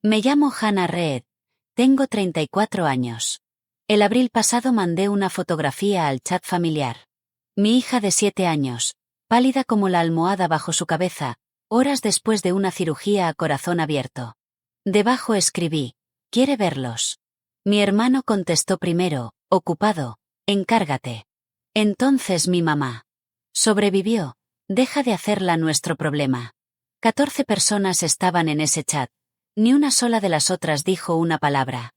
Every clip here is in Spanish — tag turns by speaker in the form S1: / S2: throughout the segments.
S1: Me llamo Hannah Reed. Tengo 34 años. El abril pasado mandé una fotografía al chat familiar. Mi hija de 7 años, pálida como la almohada bajo su cabeza, horas después de una cirugía a corazón abierto. Debajo escribí: ¿quiere verlos? Mi hermano contestó primero: ocupado, encárgate. Entonces mi mamá: sobrevivió, deja de hacerla nuestro problema. 14 personas estaban en ese chat. Ni una sola de las otras dijo una palabra.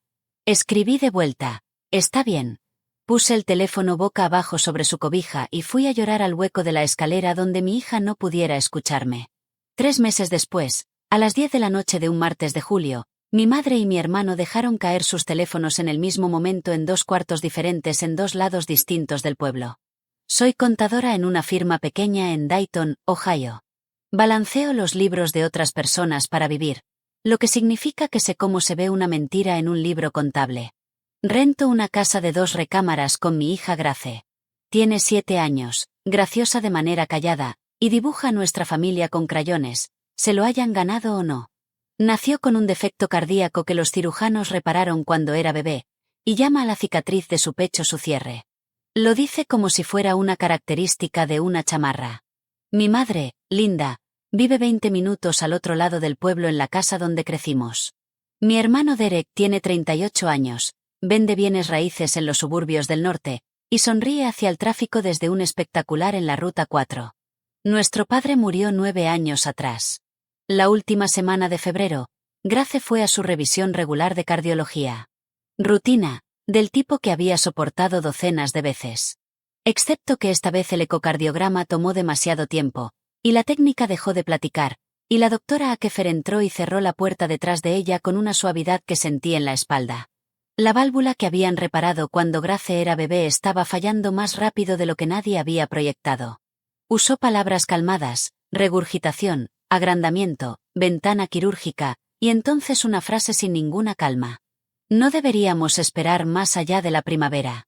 S1: Escribí de vuelta: está bien. Puse el teléfono boca abajo sobre su cobija y fui a llorar al hueco de la escalera donde mi hija no pudiera escucharme. 3 meses después, a las 10 de la noche de un martes de julio, mi madre y mi hermano dejaron caer sus teléfonos en el mismo momento en 2 cuartos diferentes en 2 lados distintos del pueblo. Soy contadora en una firma pequeña en Dayton, Ohio. Balanceo los libros de otras personas para vivir, lo que significa que sé cómo se ve una mentira en un libro contable. Rento una casa de 2 recámaras con mi hija Grace. Tiene 7 años, graciosa de manera callada, y dibuja a nuestra familia con crayones, se lo hayan ganado o no. Nació con un defecto cardíaco que los cirujanos repararon cuando era bebé, y llama a la cicatriz de su pecho su cierre. Lo dice como si fuera una característica de una chamarra. Mi madre, Linda, vive 20 minutos al otro lado del pueblo en la casa donde crecimos. Mi hermano Derek tiene 38 años, vende bienes raíces en los suburbios del norte, y sonríe hacia el tráfico desde un espectacular en la Ruta 4. Nuestro padre murió 9 años atrás. La última semana de febrero, Grace fue a su revisión regular de cardiología. Rutina, del tipo que había soportado docenas de veces. Excepto que esta vez el ecocardiograma tomó demasiado tiempo, y la técnica dejó de platicar, y la doctora Akefer entró y cerró la puerta detrás de ella con una suavidad que sentí en la espalda. La válvula que habían reparado cuando Grace era bebé estaba fallando más rápido de lo que nadie había proyectado. Usó palabras calmadas: regurgitación, agrandamiento, ventana quirúrgica, y entonces una frase sin ninguna calma. No deberíamos esperar más allá de la primavera.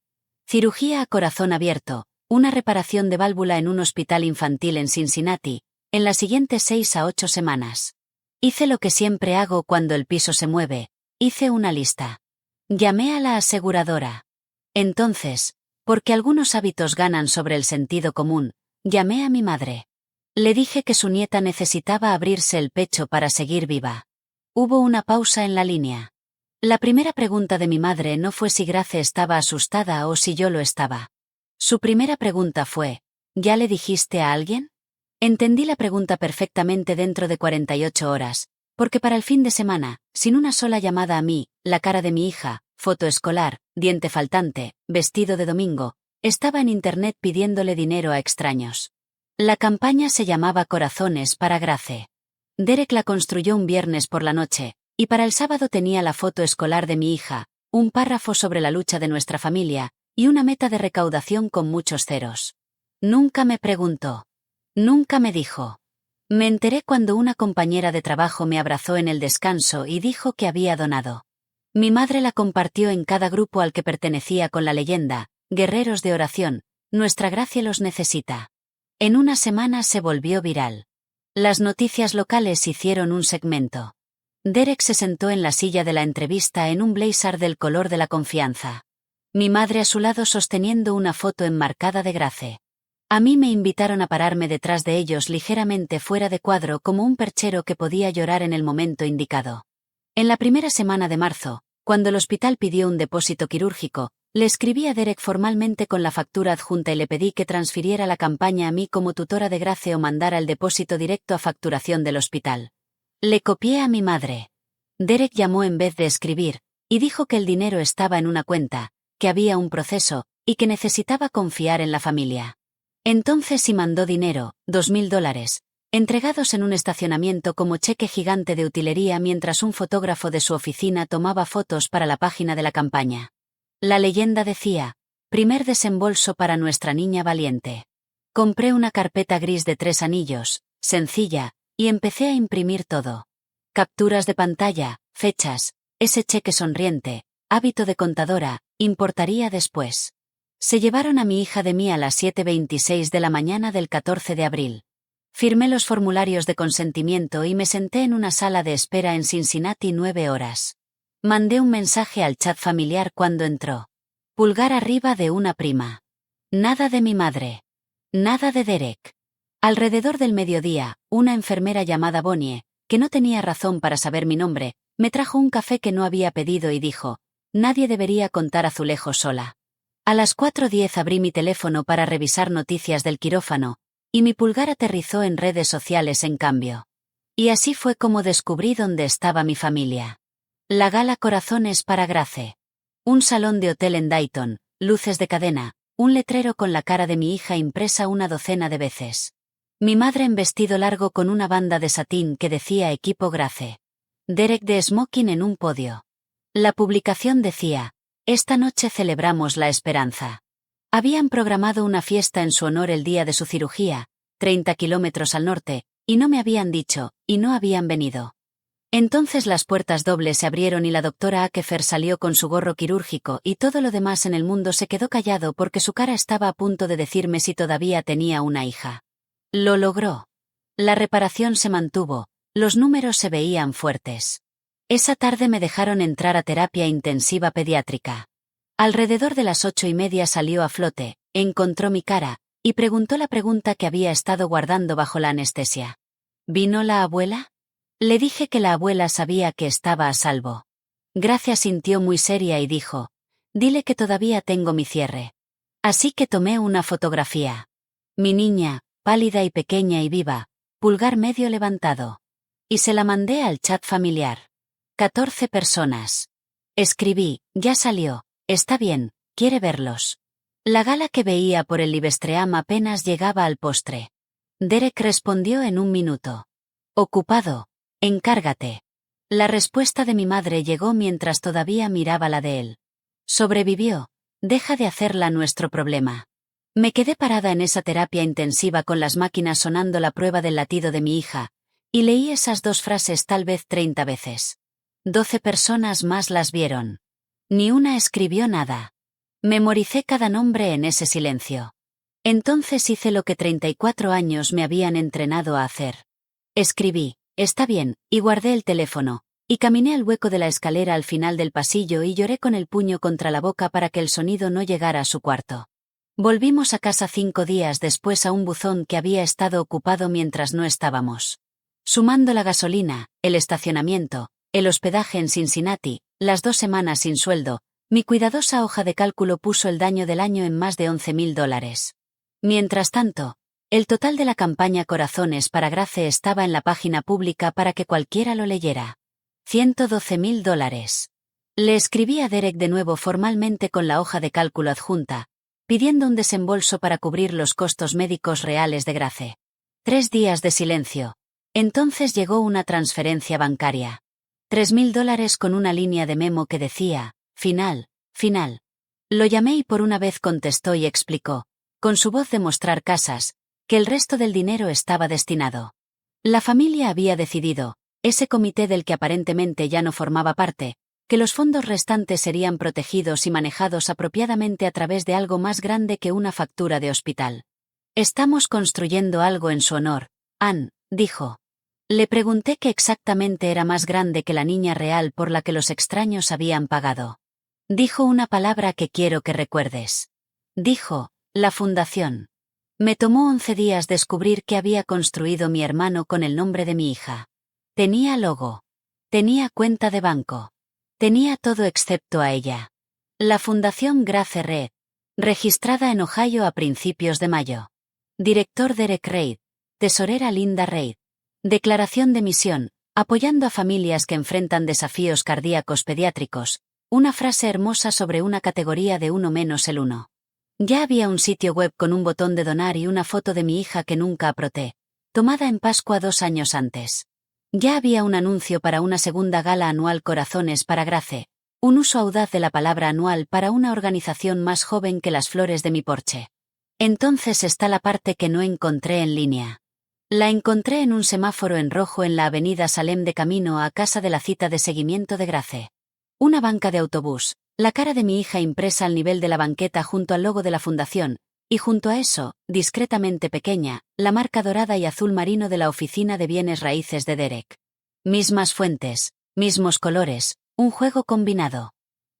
S1: Cirugía a corazón abierto, una reparación de válvula en un hospital infantil en Cincinnati, en las siguientes 6 a 8 semanas. Hice lo que siempre hago cuando el piso se mueve: hice una lista. Llamé a la aseguradora. Entonces, porque algunos hábitos ganan sobre el sentido común, llamé a mi madre. Le dije que su nieta necesitaba abrirse el pecho para seguir viva. Hubo una pausa en la línea. La primera pregunta de mi madre no fue si Grace estaba asustada o si yo lo estaba. Su primera pregunta fue: ¿ya le dijiste a alguien? Entendí la pregunta perfectamente dentro de 48 horas, porque para el fin de semana, sin una sola llamada a mí, la cara de mi hija, foto escolar, diente faltante, vestido de domingo, estaba en internet pidiéndole dinero a extraños. La campaña se llamaba Corazones para Grace. Derek la construyó un viernes por la noche, y para el sábado tenía la foto escolar de mi hija, un párrafo sobre la lucha de nuestra familia, y una meta de recaudación con muchos ceros. Nunca me preguntó. Nunca me dijo. Me enteré cuando una compañera de trabajo me abrazó en el descanso y dijo que había donado. Mi madre la compartió en cada grupo al que pertenecía con la leyenda: guerreros de oración, nuestra Gracia los necesita. En una semana se volvió viral. Las noticias locales hicieron un segmento. Derek se sentó en la silla de la entrevista en un blazer del color de la confianza. Mi madre a su lado sosteniendo una foto enmarcada de Grace. A mí me invitaron a pararme detrás de ellos ligeramente fuera de cuadro como un perchero que podía llorar en el momento indicado. En la primera semana de marzo, cuando el hospital pidió un depósito quirúrgico, le escribí a Derek formalmente con la factura adjunta y le pedí que transfiriera la campaña a mí como tutora de Grace o mandara el depósito directo a facturación del hospital. Le copié a mi madre. Derek llamó en vez de escribir, y dijo que el dinero estaba en una cuenta, que había un proceso, y que necesitaba confiar en la familia. Entonces sí mandó dinero, $2,000, entregados en un estacionamiento como cheque gigante de utilería mientras un fotógrafo de su oficina tomaba fotos para la página de la campaña. La leyenda decía: primer desembolso para nuestra niña valiente. Compré una carpeta gris de 3 anillos, sencilla, y empecé a imprimir todo. Capturas de pantalla, fechas, ese cheque sonriente, hábito de contadora, importaría después. Se llevaron a mi hija de mí a las 7:26 de la mañana del 14 de abril. Firmé los formularios de consentimiento y me senté en una sala de espera en Cincinnati 9 horas. Mandé un mensaje al chat familiar cuando entró. Pulgar arriba de una prima. Nada de mi madre. Nada de Derek. Alrededor del mediodía, una enfermera llamada Bonnie, que no tenía razón para saber mi nombre, me trajo un café que no había pedido y dijo: nadie debería contar azulejos sola. A las 4:10 abrí mi teléfono para revisar noticias del quirófano, y mi pulgar aterrizó en redes sociales en cambio. Y así fue como descubrí dónde estaba mi familia. La gala Corazones para Grace. Un salón de hotel en Dayton, luces de cadena, un letrero con la cara de mi hija impresa una docena de veces. Mi madre en vestido largo con una banda de satín que decía Equipo Grace. Derek de smoking en un podio. La publicación decía: esta noche celebramos la esperanza. Habían programado una fiesta en su honor el día de su cirugía, 30 kilómetros al norte, y no me habían dicho, y no habían venido. Entonces las puertas dobles se abrieron y la doctora Akefer salió con su gorro quirúrgico y todo lo demás en el mundo se quedó callado porque su cara estaba a punto de decirme si todavía tenía una hija. Lo logró. La reparación se mantuvo, los números se veían fuertes. Esa tarde me dejaron entrar a terapia intensiva pediátrica. Alrededor de las 8:30 salió a flote, encontró mi cara, y preguntó la pregunta que había estado guardando bajo la anestesia. ¿Vino la abuela? Le dije que la abuela sabía que estaba a salvo. Gracia sintió muy seria y dijo: dile que todavía tengo mi cierre. Así que tomé una fotografía. Mi niña, pálida y pequeña y viva, pulgar medio levantado. Y se la mandé al chat familiar. 14 personas. Escribí: ya salió, está bien, quiere verlos. La gala que veía por el Livestream apenas llegaba al postre. Derek respondió en un minuto. Ocupado. Encárgate. La respuesta de mi madre llegó mientras todavía miraba la de él. Sobrevivió. Deja de hacerla nuestro problema. Me quedé parada en esa terapia intensiva con las máquinas sonando la prueba del latido de mi hija, y leí esas dos frases tal vez 30 veces. 12 personas más las vieron. Ni una escribió nada. Memoricé cada nombre en ese silencio. Entonces hice lo que 34 años me habían entrenado a hacer. Escribí: está bien, y guardé el teléfono, y caminé al hueco de la escalera al final del pasillo y lloré con el puño contra la boca para que el sonido no llegara a su cuarto. Volvimos a casa 5 días después a un buzón que había estado ocupado mientras no estábamos. Sumando la gasolina, el estacionamiento, el hospedaje en Cincinnati, las 2 semanas sin sueldo, mi cuidadosa hoja de cálculo puso el daño del año en más de $11,000. Mientras tanto, el total de la campaña Corazones para Grace estaba en la página pública para que cualquiera lo leyera. $112,000. Le escribí a Derek de nuevo formalmente con la hoja de cálculo adjunta, pidiendo un desembolso para cubrir los costos médicos reales de Grace. 3 días de silencio. Entonces llegó una transferencia bancaria. $3,000 con una línea de memo que decía: final, final. Lo llamé y por una vez contestó y explicó, con su voz de mostrar casas, que el resto del dinero estaba destinado. La familia había decidido, ese comité del que aparentemente ya no formaba parte, que los fondos restantes serían protegidos y manejados apropiadamente a través de algo más grande que una factura de hospital. Estamos construyendo algo en su honor, Ann, dijo. Le pregunté qué exactamente era más grande que la niña real por la que los extraños habían pagado. Dijo una palabra que quiero que recuerdes. Dijo: la fundación. Me tomó 11 días descubrir que había construido mi hermano con el nombre de mi hija. Tenía logo. Tenía cuenta de banco. Tenía todo excepto a ella. La Fundación Grace Reed, registrada en Ohio a principios de mayo. Director Derek Reid. Tesorera Linda Reid. Declaración de misión, apoyando a familias que enfrentan desafíos cardíacos pediátricos. Una frase hermosa sobre una categoría de 1 menos el 1. Ya había un sitio web con un botón de donar y una foto de mi hija que nunca aproté, tomada en Pascua 2 años antes. Ya había un anuncio para una segunda gala anual Corazones para Grace, un uso audaz de la palabra anual para una organización más joven que las flores de mi porche. Entonces está la parte que no encontré en línea. La encontré en un semáforo en rojo en la avenida Salem de camino a casa de la cita de seguimiento de Grace. Una banca de autobús, la cara de mi hija impresa al nivel de la banqueta junto al logo de la fundación, Y junto a eso, discretamente pequeña, la marca dorada y azul marino de la oficina de bienes raíces de Derek. Mismas fuentes, mismos colores, un juego combinado.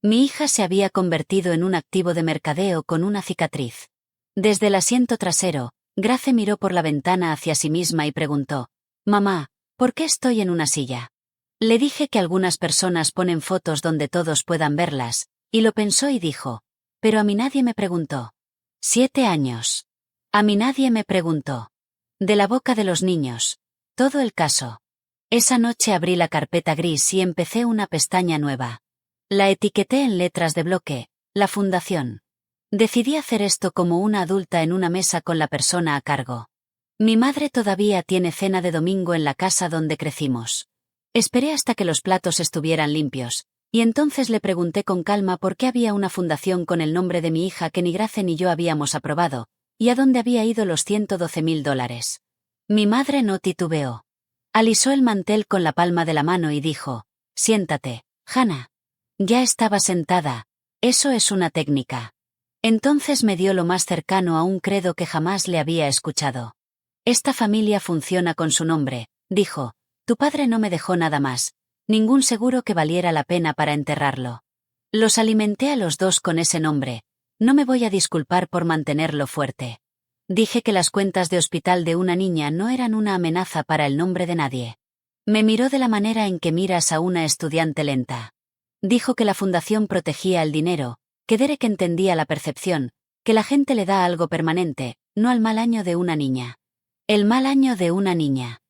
S1: Mi hija se había convertido en un activo de mercadeo con una cicatriz. Desde el asiento trasero, Grace miró por la ventana hacia sí misma y preguntó: «Mamá, ¿por qué estoy en una silla?». Le dije que algunas personas ponen fotos donde todos puedan verlas, y lo pensó y dijo: «Pero a mí nadie me preguntó». 7 años. A mí nadie me preguntó. De la boca de los niños. Todo el caso. Esa noche abrí la carpeta gris y empecé una pestaña nueva. La etiqueté en letras de bloque: la fundación. Decidí hacer esto como una adulta en una mesa con la persona a cargo. Mi madre todavía tiene cena de domingo en la casa donde crecimos. Esperé hasta que los platos estuvieran limpios, y entonces le pregunté con calma por qué había una fundación con el nombre de mi hija que ni Grace ni yo habíamos aprobado, y a dónde había ido los $112,000. Mi madre no titubeó. Alisó el mantel con la palma de la mano y dijo: «Siéntate, Hannah». Ya estaba sentada. Eso es una técnica. Entonces me dio lo más cercano a un credo que jamás le había escuchado. «Esta familia funciona con su nombre», dijo. «Tu padre no me dejó nada más, ningún seguro que valiera la pena para enterrarlo. Los alimenté a los dos con ese nombre. No me voy a disculpar por mantenerlo fuerte. Dije que las cuentas de hospital de una niña no eran una amenaza para el nombre de nadie». Me miró de la manera en que miras a una estudiante lenta. Dijo que la fundación protegía el dinero, que Derek entendía la percepción, que la gente le da algo permanente, no al mal año de una niña. El mal año de una niña.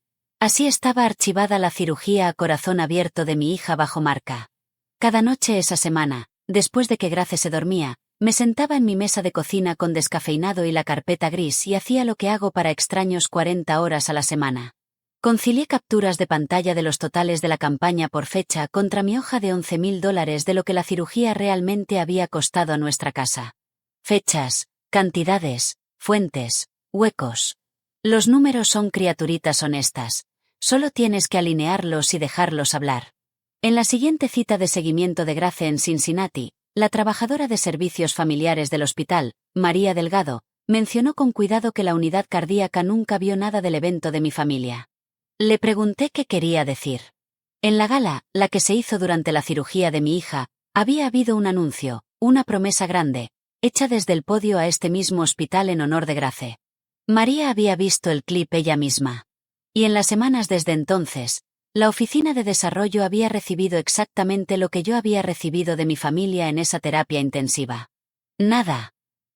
S1: Así estaba archivada la cirugía a corazón abierto de mi hija bajo marca. Cada noche esa semana, después de que Grace se dormía, me sentaba en mi mesa de cocina con descafeinado y la carpeta gris y hacía lo que hago para extraños 40 horas a la semana. Concilié capturas de pantalla de los totales de la campaña por fecha contra mi hoja de $11,000 de lo que la cirugía realmente había costado a nuestra casa. Fechas, cantidades, fuentes, huecos. Los números son criaturitas honestas. Solo tienes que alinearlos y dejarlos hablar. En la siguiente cita de seguimiento de Grace en Cincinnati, la trabajadora de servicios familiares del hospital, María Delgado, mencionó con cuidado que la unidad cardíaca nunca vio nada del evento de mi familia. Le pregunté qué quería decir. En la gala, la que se hizo durante la cirugía de mi hija, había habido un anuncio, una promesa grande, hecha desde el podio a este mismo hospital en honor de Grace. María había visto el clip ella misma. Y en las semanas desde entonces, la oficina de desarrollo había recibido exactamente lo que yo había recibido de mi familia en esa terapia intensiva. Nada.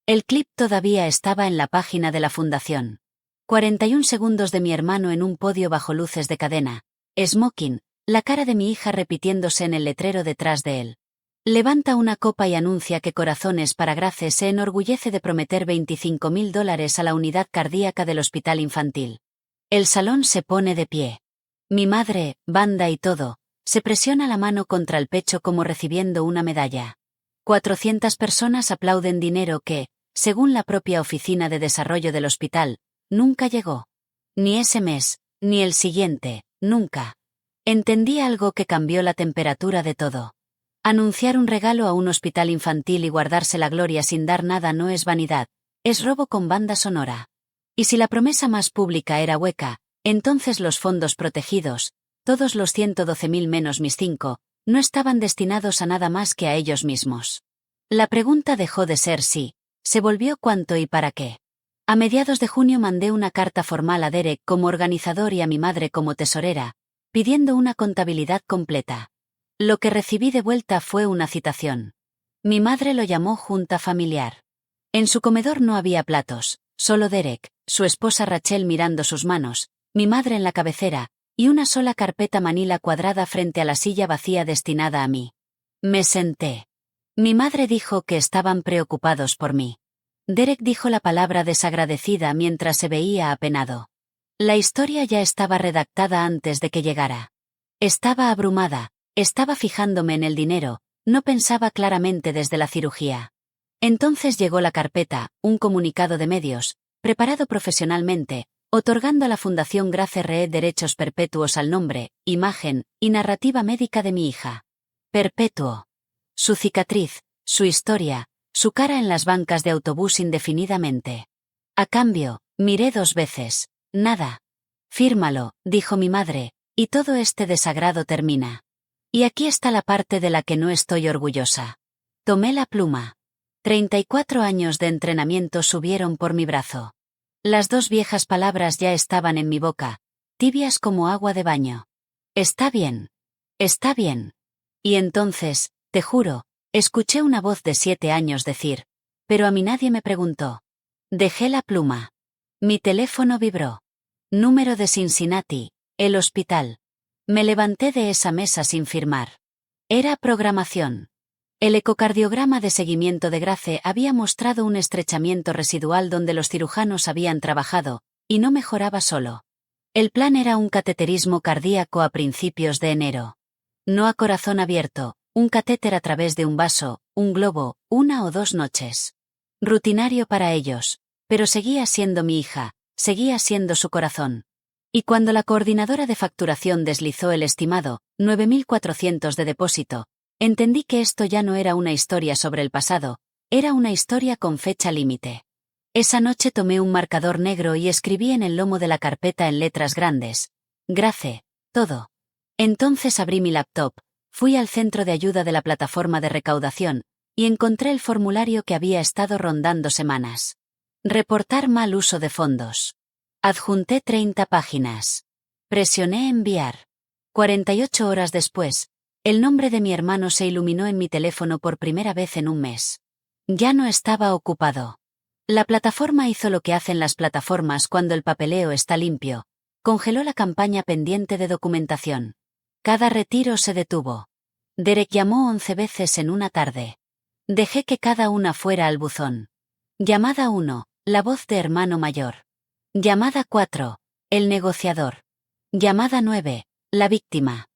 S1: El clip todavía estaba en la página de la fundación. 41 segundos de mi hermano en un podio bajo luces de cadena, smoking, la cara de mi hija repitiéndose en el letrero detrás de él. Levanta una copa y anuncia que Corazones para Grace se enorgullece de prometer $25,000 a la unidad cardíaca del hospital infantil. El salón se pone de pie. Mi madre, banda y todo, se presiona la mano contra el pecho como recibiendo una medalla. 400 personas aplauden dinero que, según la propia oficina de desarrollo del hospital, nunca llegó. Ni ese mes, ni el siguiente, nunca. Entendí algo que cambió la temperatura de todo. Anunciar un regalo a un hospital infantil y guardarse la gloria sin dar nada no es vanidad, es robo con banda sonora. Y si la promesa más pública era hueca, entonces los fondos protegidos, todos los 112,000 menos mis 5, no estaban destinados a nada más que a ellos mismos. La pregunta dejó de ser si, se volvió cuánto y para qué. A mediados de junio mandé una carta formal a Derek como organizador y a mi madre como tesorera, pidiendo una contabilidad completa. Lo que recibí de vuelta fue una citación. Mi madre lo llamó junta familiar. En su comedor no había platos, solo Derek, su esposa Rachel mirando sus manos, mi madre en la cabecera, y una sola carpeta manila cuadrada frente a la silla vacía destinada a mí. Me senté. Mi madre dijo que estaban preocupados por mí. Derek dijo la palabra desagradecida mientras se veía apenado. La historia ya estaba redactada antes de que llegara. Estaba abrumada, estaba fijándome en el dinero, no pensaba claramente desde la cirugía. Entonces llegó la carpeta, un comunicado de medios, preparado profesionalmente, otorgando a la Fundación Grace Ree derechos perpetuos al nombre, imagen y narrativa médica de mi hija. Perpetuo. Su cicatriz, su historia, su cara en las bancas de autobús indefinidamente. A cambio, miré 2 veces. Nada. Fírmalo, dijo mi madre, y todo este desagrado termina. Y aquí está la parte de la que no estoy orgullosa. Tomé la pluma. 34 años de entrenamiento subieron por mi brazo. Las 2 viejas palabras ya estaban en mi boca, tibias como agua de baño. Está bien. Está bien. Y entonces, te juro, escuché una voz de 7 años decir, pero a mí nadie me preguntó. Dejé la pluma. Mi teléfono vibró. Número de Cincinnati, el hospital. Me levanté de esa mesa sin firmar. Era programación. El ecocardiograma de seguimiento de Grace había mostrado un estrechamiento residual donde los cirujanos habían trabajado, y no mejoraba solo. El plan era un cateterismo cardíaco a principios de enero. No a corazón abierto, un catéter a través de un vaso, un globo, 1 o 2 noches. Rutinario para ellos, pero seguía siendo mi hija, seguía siendo su corazón. Y cuando la coordinadora de facturación deslizó el estimado, 9.400 de depósito, entendí que esto ya no era una historia sobre el pasado, era una historia con fecha límite. Esa noche tomé un marcador negro y escribí en el lomo de la carpeta en letras grandes. Grace, todo. Entonces abrí mi laptop, fui al centro de ayuda de la plataforma de recaudación, y encontré el formulario que había estado rondando semanas. Reportar mal uso de fondos. Adjunté 30 páginas. Presioné enviar. 48 horas después, el nombre de mi hermano se iluminó en mi teléfono por primera vez en un mes. Ya no estaba ocupado. La plataforma hizo lo que hacen las plataformas cuando el papeleo está limpio. Congeló la campaña pendiente de documentación. Cada retiro se detuvo. Derek llamó 11 veces en una tarde. Dejé que cada una fuera al buzón. Llamada 1, la voz de hermano mayor. Llamada 4, el negociador. Llamada 9, la víctima.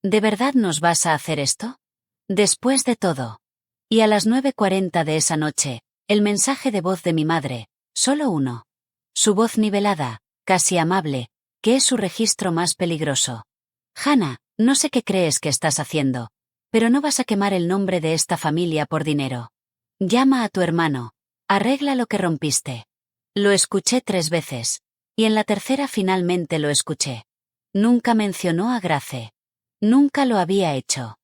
S1: ¿De verdad nos vas a hacer esto? Después de todo. Y a las 9:40 de esa noche, el mensaje de voz de mi madre, solo uno. Su voz nivelada, casi amable, que es su registro más peligroso. Hannah, no sé qué crees que estás haciendo, pero no vas a quemar el nombre de esta familia por dinero. Llama a tu hermano. Arregla lo que rompiste. Lo escuché 3 veces, y en la tercera finalmente lo escuché. Nunca mencionó a Grace. Nunca lo había hecho.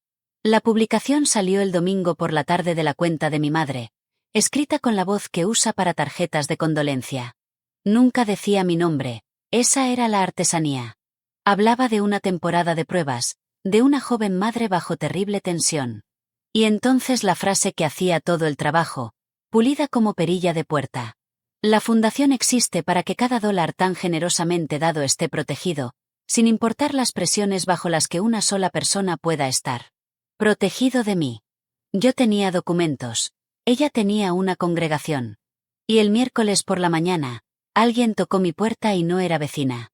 S1: La publicación salió el domingo por la tarde de la cuenta de mi madre, escrita con la voz que usa para tarjetas de condolencia. Nunca decía mi nombre, esa era la artesanía. Hablaba de una temporada de pruebas, de una joven madre bajo terrible tensión. Y entonces la frase que hacía todo el trabajo, pulida como perilla de puerta. La fundación existe para que cada dólar tan generosamente dado esté protegido, sin importar las presiones bajo las que una sola persona pueda estar. Protegido de mí. Yo tenía documentos, ella tenía una congregación. Y el miércoles por la mañana, alguien tocó mi puerta y no era vecina.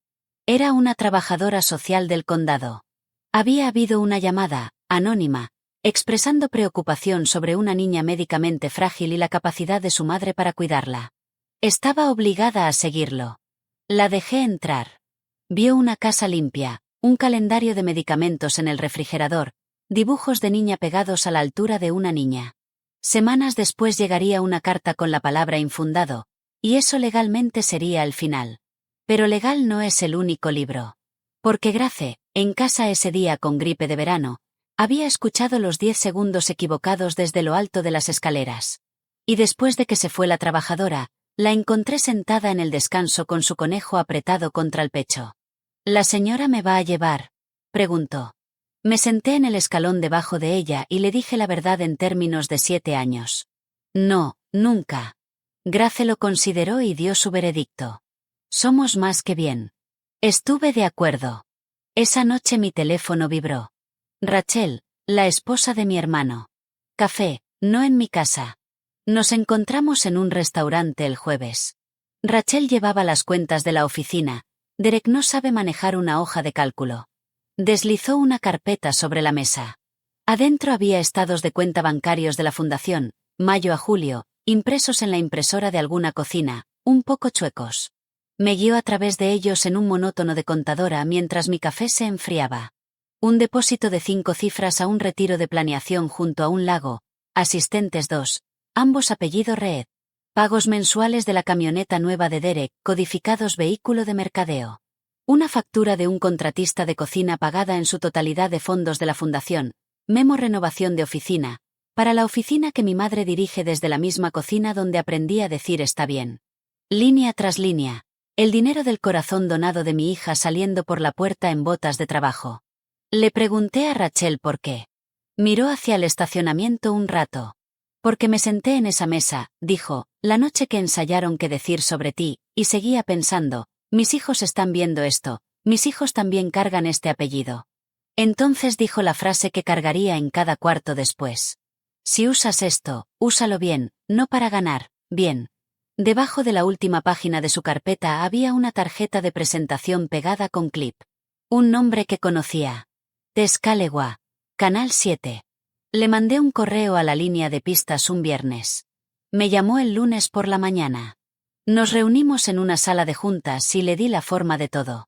S1: Era una trabajadora social del condado. Había habido una llamada, anónima, expresando preocupación sobre una niña médicamente frágil y la capacidad de su madre para cuidarla. Estaba obligada a seguirlo. La dejé entrar. Vio una casa limpia, un calendario de medicamentos en el refrigerador, dibujos de niña pegados a la altura de una niña. Semanas después llegaría una carta con la palabra infundado, y eso legalmente sería el final. Pero legal no es el único libro. Porque Grace, en casa ese día con gripe de verano, había escuchado los 10 segundos equivocados desde lo alto de las escaleras. Y después de que se fue la trabajadora, la encontré sentada en el descanso con su conejo apretado contra el pecho. ¿La señora me va a llevar?, preguntó. Me senté en el escalón debajo de ella y le dije la verdad en términos de 7 años. No, nunca. Grace lo consideró y dio su veredicto. Somos más que bien. Estuve de acuerdo. Esa noche mi teléfono vibró. Rachel, la esposa de mi hermano. Café, no en mi casa. Nos encontramos en un restaurante el jueves. Rachel llevaba las cuentas de la oficina. Derek no sabe manejar una hoja de cálculo. Deslizó una carpeta sobre la mesa. Adentro había estados de cuenta bancarios de la fundación, mayo a julio, impresos en la impresora de alguna cocina, un poco chuecos. Me guió a través de ellos en un monótono de contadora mientras mi café se enfriaba. Un depósito de 5 cifras a un retiro de planeación junto a un lago, asistentes 2, ambos apellido Reed. Pagos mensuales de la camioneta nueva de Derek, codificados vehículo de mercadeo. Una factura de un contratista de cocina pagada en su totalidad de fondos de la fundación. Memo renovación de oficina. Para la oficina que mi madre dirige desde la misma cocina donde aprendí a decir está bien. Línea tras línea. El dinero del corazón donado de mi hija saliendo por la puerta en botas de trabajo. Le pregunté a Rachel por qué. Miró hacia el estacionamiento un rato. Porque me senté en esa mesa, dijo, la noche que ensayaron qué decir sobre ti, y seguía pensando, mis hijos están viendo esto, mis hijos también cargan este apellido. Entonces dijo la frase que cargaría en cada cuarto después. Si usas esto, úsalo bien, no para ganar, bien. Debajo de la última página de su carpeta había una tarjeta de presentación pegada con clip. Un nombre que conocía. Tess Calewa. Canal 7. Le mandé un correo a la línea de pistas un viernes. Me llamó el lunes por la mañana. Nos reunimos en una sala de juntas y le di la forma de todo.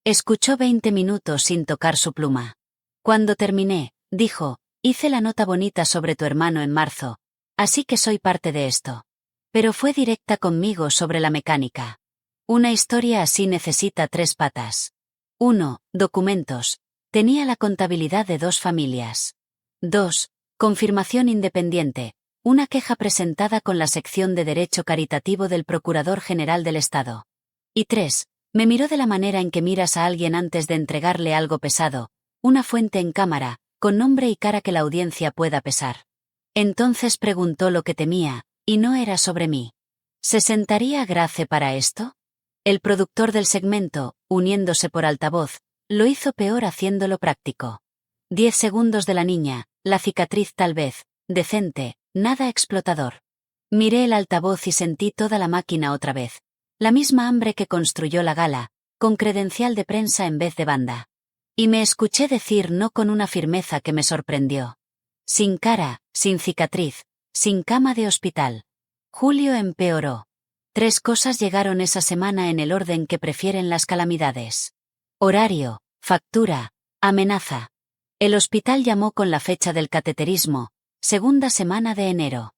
S1: Escuchó 20 minutos sin tocar su pluma. Cuando terminé, dijo, hice la nota bonita sobre tu hermano en marzo, así que soy parte de esto. Pero fue directa conmigo sobre la mecánica. Una historia así necesita 3 patas. 1. Documentos. Tenía la contabilidad de 2 familias. 2. Confirmación independiente. Una queja presentada con la sección de Derecho Caritativo del Procurador General del Estado. Y 3. Me miró de la manera en que miras a alguien antes de entregarle algo pesado, una fuente en cámara, con nombre y cara que la audiencia pueda pesar. Entonces preguntó lo que temía, y no era sobre mí. ¿Se sentaría Grace para esto? El productor del segmento, uniéndose por altavoz, lo hizo peor haciéndolo práctico. 10 segundos de la niña, la cicatriz tal vez, decente, nada explotador. Miré el altavoz y sentí toda la máquina otra vez. La misma hambre que construyó la gala, con credencial de prensa en vez de banda. Y me escuché decir no con una firmeza que me sorprendió. Sin cara, sin cicatriz, sin cama de hospital. Julio empeoró. 3 cosas llegaron esa semana en el orden que prefieren las calamidades. Horario, factura, amenaza. El hospital llamó con la fecha del cateterismo, segunda semana de enero.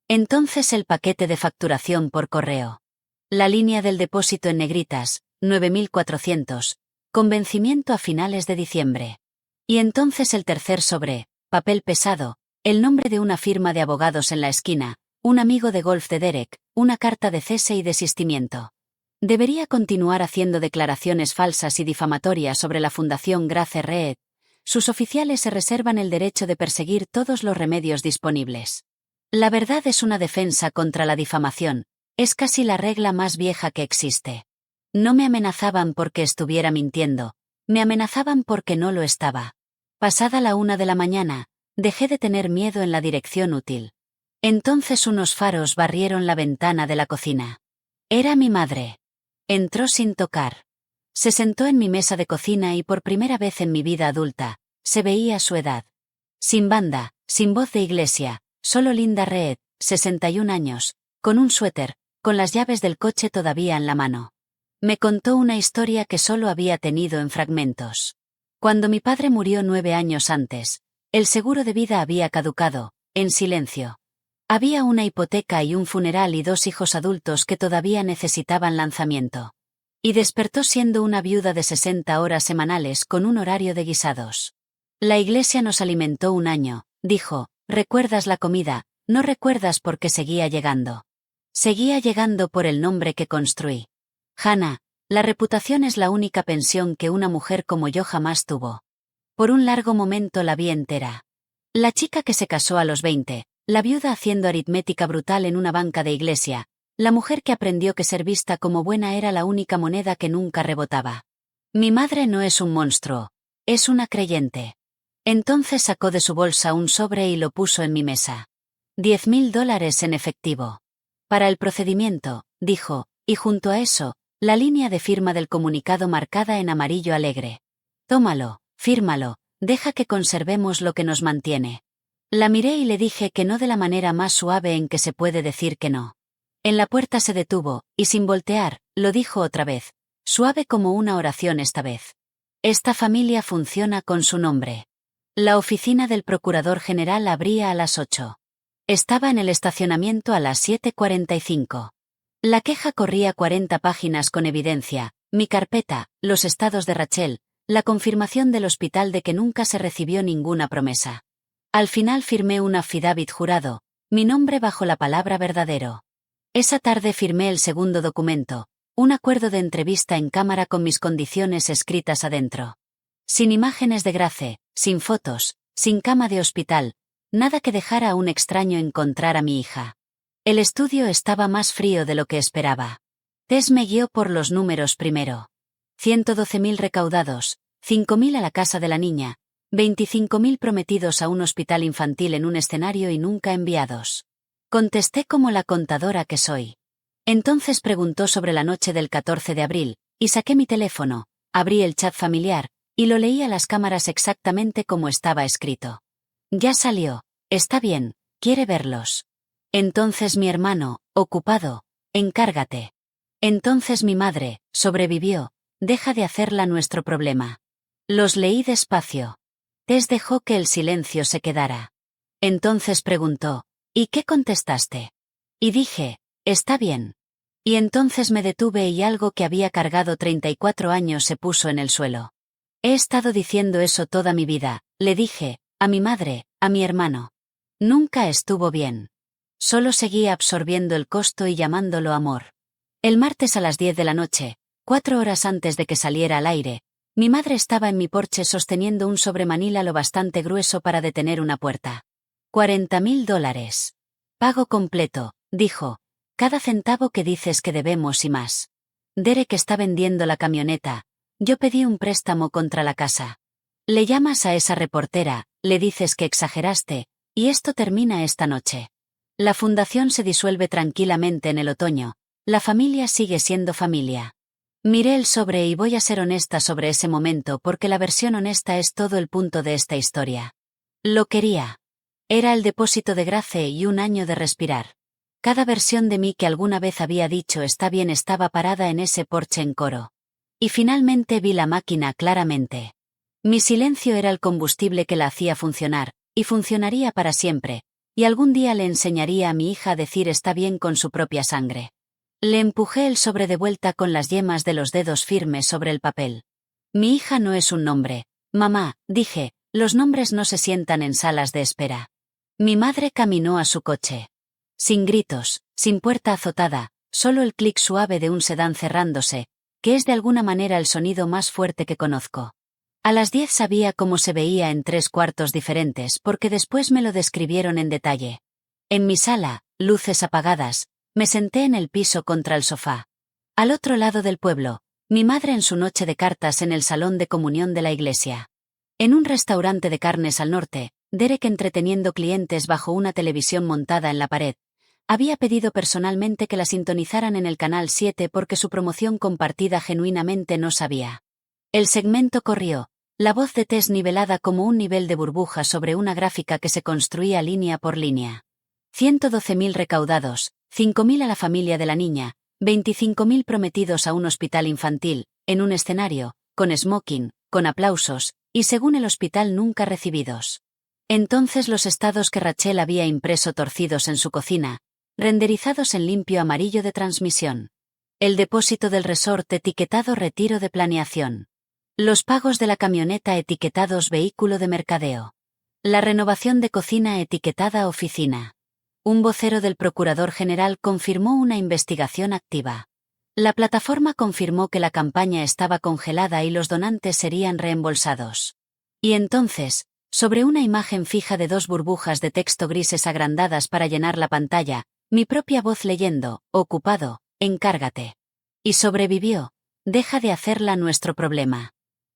S1: Entonces el paquete de facturación por correo. La línea del depósito en negritas, 9.400, con vencimiento a finales de diciembre. Y entonces el tercer sobre, papel pesado, el nombre de una firma de abogados en la esquina, un amigo de golf de Derek, una carta de cese y desistimiento. Debería continuar haciendo declaraciones falsas y difamatorias sobre la Fundación Grace Reed. Sus oficiales se reservan el derecho de perseguir todos los remedios disponibles. La verdad es una defensa contra la difamación, es casi la regla más vieja que existe. No me amenazaban porque estuviera mintiendo, me amenazaban porque no lo estaba. Pasada la 1 de la mañana, dejé de tener miedo en la dirección útil. Entonces unos faros barrieron la ventana de la cocina. Era mi madre. Entró sin tocar. Se sentó en mi mesa de cocina y por primera vez en mi vida adulta, se veía su edad. Sin banda, sin voz de iglesia, solo Linda Reed, 61 años, con un suéter, con las llaves del coche todavía en la mano. Me contó una historia que solo había tenido en fragmentos. Cuando mi padre murió 9 años antes, el seguro de vida había caducado, en silencio. Había una hipoteca y un funeral y 2 hijos adultos que todavía necesitaban lanzamiento. Y despertó siendo una viuda de 60 horas semanales con un horario de guisados. La iglesia nos alimentó un año, dijo, recuerdas la comida, no recuerdas por qué seguía llegando. Seguía llegando por el nombre que construí. Hannah, la reputación es la única pensión que una mujer como yo jamás tuvo. Por un largo momento la vi entera. La chica que se casó a los 20, la viuda haciendo aritmética brutal en una banca de iglesia, la mujer que aprendió que ser vista como buena era la única moneda que nunca rebotaba. Mi madre no es un monstruo, es una creyente. Entonces sacó de su bolsa un sobre y lo puso en mi mesa. $10.000 en efectivo. Para el procedimiento, dijo, y junto a eso, la línea de firma del comunicado marcada en amarillo alegre. Tómalo, fírmalo, deja que conservemos lo que nos mantiene. La miré y le dije que no de la manera más suave en que se puede decir que no. En la puerta se detuvo, y sin voltear, lo dijo otra vez, suave como una oración esta vez. Esta familia funciona con su nombre. La oficina del Procurador General abría a las 8. Estaba en el estacionamiento a las 7:45. La queja corría 40 páginas con evidencia, mi carpeta, los estados de Rachel, la confirmación del hospital de que nunca se recibió ninguna promesa. Al final firmé un affidavit jurado, mi nombre bajo la palabra verdadero. Esa tarde firmé el segundo documento, un acuerdo de entrevista en cámara con mis condiciones escritas adentro. Sin imágenes de Grace, sin fotos, sin cama de hospital, nada que dejara a un extraño encontrar a mi hija. El estudio estaba más frío de lo que esperaba. Tess me guió por los números primero. 112.000 recaudados, 5.000 a la casa de la niña, 25.000 prometidos a un hospital infantil en un escenario y nunca enviados. Contesté como la contadora que soy. Entonces preguntó sobre la noche del 14 de abril, y saqué mi teléfono, abrí el chat familiar, y lo leí a las cámaras exactamente como estaba escrito. Ya salió, está bien, quiere verlos. Entonces mi hermano, ocupado, encárgate. Entonces mi madre, sobrevivió, deja de hacerla nuestro problema. Los leí despacio. Tess dejó que el silencio se quedara. Entonces preguntó, ¿y qué contestaste? Y dije, está bien. Y entonces me detuve y algo que había cargado 34 años se puso en el suelo. He estado diciendo eso toda mi vida, le dije, a mi madre, a mi hermano. Nunca estuvo bien. Solo seguía absorbiendo el costo y llamándolo amor. El martes a las 10 de la noche, 4 horas antes de que saliera al aire, mi madre estaba en mi porche sosteniendo un sobremanila lo bastante grueso para detener una puerta. $40.000. Pago completo, dijo. Cada centavo que dices que debemos y más. Derek está vendiendo la camioneta. Yo pedí un préstamo contra la casa. Le llamas a esa reportera, le dices que exageraste, y esto termina esta noche. La fundación se disuelve tranquilamente en el otoño. La familia sigue siendo familia. Miré el sobre y voy a ser honesta sobre ese momento porque la versión honesta es todo el punto de esta historia. Lo quería. Era el depósito de Grace y un año de respirar. Cada versión de mí que alguna vez había dicho está bien estaba parada en ese porche en coro. Y finalmente vi la máquina claramente. Mi silencio era el combustible que la hacía funcionar, y funcionaría para siempre, y algún día le enseñaría a mi hija a decir está bien con su propia sangre. Le empujé el sobre de vuelta con las yemas de los dedos firmes sobre el papel. Mi hija no es un nombre. Mamá, dije, los nombres no se sientan en salas de espera. Mi madre caminó a su coche. Sin gritos, sin puerta azotada, solo el clic suave de un sedán cerrándose, que es de alguna manera el sonido más fuerte que conozco. A las 10 sabía cómo se veía en 3 cuartos diferentes porque después me lo describieron en detalle. En mi sala, luces apagadas, me senté en el piso contra el sofá. Al otro lado del pueblo, mi madre en su noche de cartas en el salón de comunión de la iglesia. En un restaurante de carnes al norte, Derek entreteniendo clientes bajo una televisión montada en la pared. Había pedido personalmente que la sintonizaran en el canal 7 porque su promoción compartida genuinamente no sabía. El segmento corrió, la voz de Tess nivelada como un nivel de burbuja sobre una gráfica que se construía línea por línea. 112.000 recaudados, 5.000 a la familia de la niña, 25.000 prometidos a un hospital infantil, en un escenario, con smoking, con aplausos, y según el hospital nunca recibidos. Entonces los estados que Rachel había impreso torcidos en su cocina, renderizados en limpio amarillo de transmisión. El depósito del resort etiquetado retiro de planeación. Los pagos de la camioneta etiquetados vehículo de mercadeo. La renovación de cocina etiquetada oficina. Un vocero del Procurador General confirmó una investigación activa. La plataforma confirmó que la campaña estaba congelada y los donantes serían reembolsados. Y entonces, sobre una imagen fija de 2 burbujas de texto grises agrandadas para llenar la pantalla, mi propia voz leyendo, ocupado, encárgate. Y sobrevivió, deja de hacerla nuestro problema.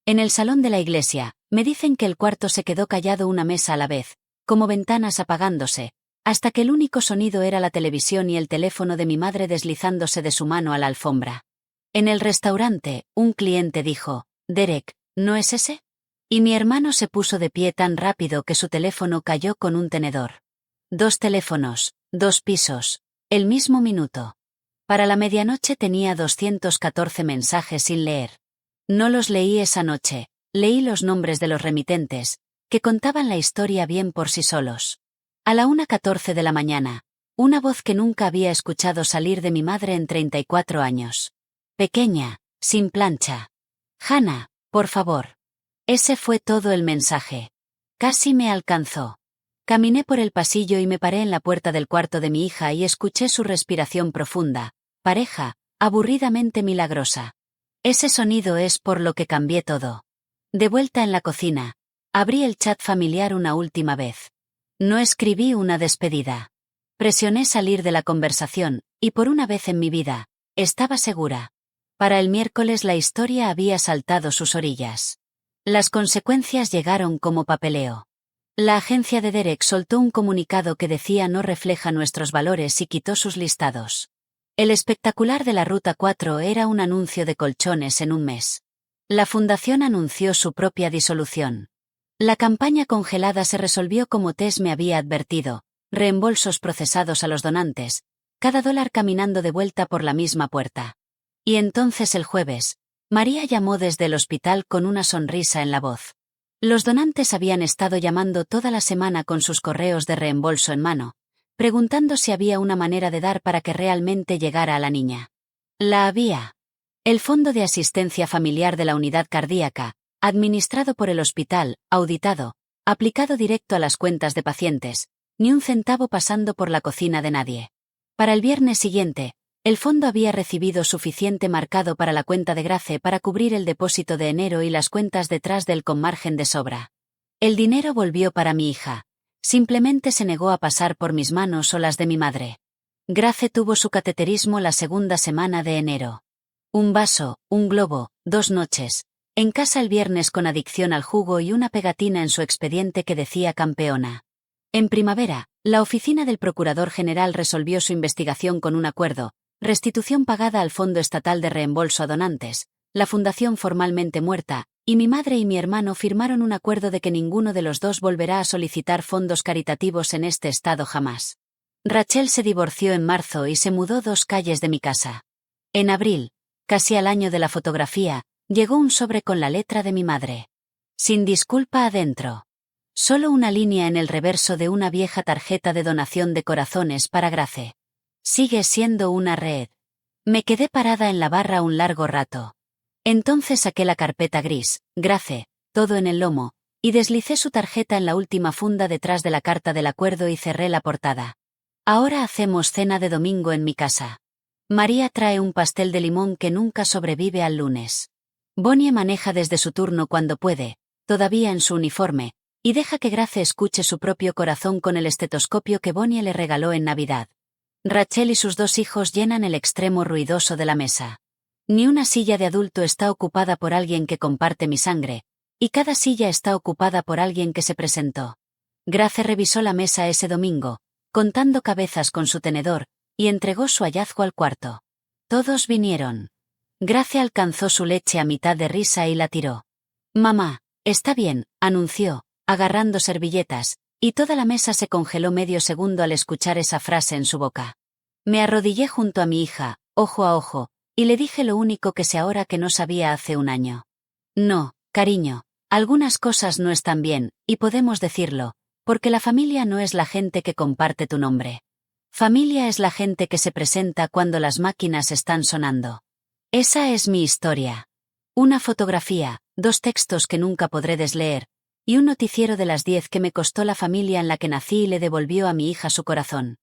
S1: En el salón de la iglesia, me dicen que el cuarto se quedó callado una mesa a la vez, como ventanas apagándose, hasta que el único sonido era la televisión y el teléfono de mi madre deslizándose de su mano a la alfombra. En el restaurante, un cliente dijo, «Derek, ¿no es ese?» Y mi hermano se puso de pie tan rápido que su teléfono cayó con un tenedor. 2 teléfonos, 2 pisos, el mismo minuto. Para la medianoche tenía 214 mensajes sin leer. No los leí esa noche, leí los nombres de los remitentes, que contaban la historia bien por sí solos. A la 1:14 de la mañana. Una voz que nunca había escuchado salir de mi madre en 34 años. Pequeña, sin plancha. Hannah, por favor. Ese fue todo el mensaje. Casi me alcanzó. Caminé por el pasillo y me paré en la puerta del cuarto de mi hija y escuché su respiración profunda, pareja, aburridamente milagrosa. Ese sonido es por lo que cambié todo. De vuelta en la cocina, abrí el chat familiar una última vez. No escribí una despedida. Presioné salir de la conversación, y por una vez en mi vida, estaba segura. Para el miércoles la historia había saltado sus orillas. Las consecuencias llegaron como papeleo. La agencia de Derek soltó un comunicado que decía no refleja nuestros valores y quitó sus listados. El espectacular de la Ruta 4 era un anuncio de colchones en un mes. La fundación anunció su propia disolución. La campaña congelada se resolvió como Tess me había advertido, reembolsos procesados a los donantes, cada dólar caminando de vuelta por la misma puerta. Y entonces el jueves, María llamó desde el hospital con una sonrisa en la voz. Los donantes habían estado llamando toda la semana con sus correos de reembolso en mano, preguntando si había una manera de dar para que realmente llegara a la niña. La había. El Fondo de Asistencia Familiar de la Unidad Cardíaca, administrado por el hospital, auditado, aplicado directo a las cuentas de pacientes, ni un centavo pasando por la cocina de nadie. Para el viernes siguiente, el fondo había recibido suficiente marcado para la cuenta de Grace para cubrir el depósito de enero y las cuentas detrás del con margen de sobra. El dinero volvió para mi hija. Simplemente se negó a pasar por mis manos o las de mi madre. Grace tuvo su cateterismo la segunda semana de enero. Un vaso, un globo, 2 noches. En casa el viernes con adicción al jugo y una pegatina en su expediente que decía campeona. En primavera, la oficina del Procurador General resolvió su investigación con un acuerdo, restitución pagada al Fondo Estatal de Reembolso a Donantes, la fundación formalmente muerta, y mi madre y mi hermano firmaron un acuerdo de que ninguno de los dos volverá a solicitar fondos caritativos en este estado jamás. Rachel se divorció en marzo y se mudó 2 calles de mi casa. En abril, casi al año de la fotografía, llegó un sobre con la letra de mi madre. Sin disculpa adentro. Solo una línea en el reverso de una vieja tarjeta de donación de corazones para Grace. Sigue siendo una red. Me quedé parada en la barra un largo rato. Entonces saqué la carpeta gris, Grace, todo en el lomo, y deslicé su tarjeta en la última funda detrás de la carta del acuerdo y cerré la portada. Ahora hacemos cena de domingo en mi casa. María trae un pastel de limón que nunca sobrevive al lunes. Bonnie maneja desde su turno cuando puede, todavía en su uniforme, y deja que Grace escuche su propio corazón con el estetoscopio que Bonnie le regaló en Navidad. Rachel y sus 2 hijos llenan el extremo ruidoso de la mesa. Ni una silla de adulto está ocupada por alguien que comparte mi sangre, y cada silla está ocupada por alguien que se presentó. Grace revisó la mesa ese domingo, contando cabezas con su tenedor, y entregó su hallazgo al cuarto. Todos vinieron. Grace alcanzó su leche a mitad de risa y la tiró. Mamá, está bien, anunció, agarrando servilletas, y toda la mesa se congeló medio segundo al escuchar esa frase en su boca. Me arrodillé junto a mi hija, ojo a ojo, y le dije lo único que sé ahora que no sabía hace un año. No, cariño, algunas cosas no están bien, y podemos decirlo, porque la familia no es la gente que comparte tu nombre. Familia es la gente que se presenta cuando las máquinas están sonando. Esa es mi historia. Una fotografía, 2 textos que nunca podré desleer, y un noticiero de las 10 que me costó la familia en la que nací y le devolvió a mi hija su corazón.